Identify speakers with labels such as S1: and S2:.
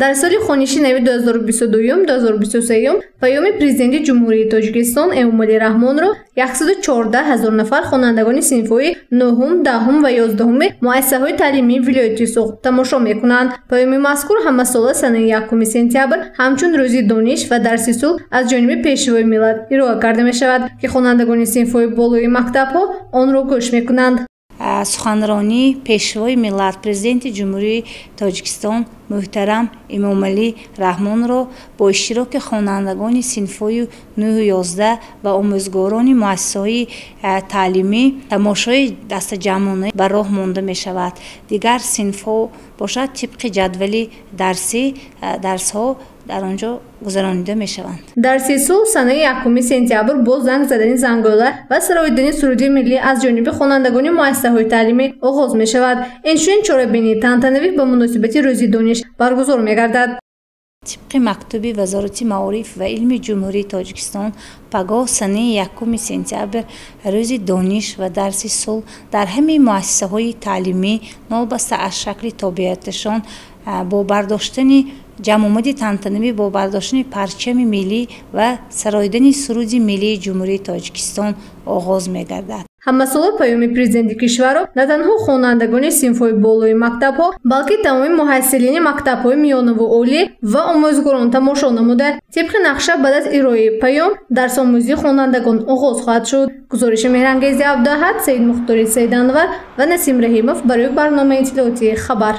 S1: дар соли хонишинавӣ 2022-2023 паёми президенти ҷумҳурии Тоҷикистон Эмомалӣ Раҳмонро 114 000 нафар хонандагони синфҳои 9, 10 ва 11 муассисаҳои таълимии вилояти Суғд тамошо мекунанд. Паёми мазкур ҳамасола санаи 1 сентябр ҳамчун рӯзи дониш ва дарси сулҳ аз ҷониби пешвои миллат ироа карда мешавад, ки хонандагони синфҳои болои мактабҳо онро гӯш мекунанд.
S2: суханронӣ пешвои миллат президенти ҷумҳурии Тоҷикистон муҳтарам Эмомалӣ Раҳмонро бо иштироки хонандагони синфҳои 9-11 ва омӯзгорони муассисаҳои таълимӣ тамошои дастаҷамъона ба роҳ монда мешавад. Дигар синфҳо бошад тибқи ҷадвали дарсӣ дарсҳо дар онҷо гузаронида мешаванд.
S1: Дарси сулҳ санаи 1 сентябр бо занг задани зангола ва сароидани суруди миллӣ аз ҷониби хонандагони муассисаҳои таълимӣ оғоз мешавад. Инчунин чорабинии тантанавӣ ба муносибати рӯзи дониш баргузор мегардад.
S2: тибқи мактуби Вазорати Маориф ва илми Ҷумҳурии Тоҷикистон пагоҳ санаи 1 сентябр рӯзи дониш ва дарси сулҳ дар ҳамаи муассисаҳои таълимӣ новобаста аз шакли тобеаташон бо бардоштани ҷамъомади тантанавӣ бо бардоштани парчами миллӣ ва сароидани суруди миллии Ҷумҳурии Тоҷикистон оғоз мегардад.
S1: ҳамасола паёми президенти кишварро на танҳо хонандагони синфҳои болои мактабҳо, балки тамоми муҳассилини мактабҳои миёнаву олӣ ва омӯзгорон тамошо намуда, тибқи нақша баъд аз ироаи паём дарсомӯзии хонандагон оғоз хоҳад шуд. гузориши меҳрангези Абдуаҳад, Саид Мухтори Саиданвар ва Насим Раҳимов барои барномаи иттилоотии Хабар.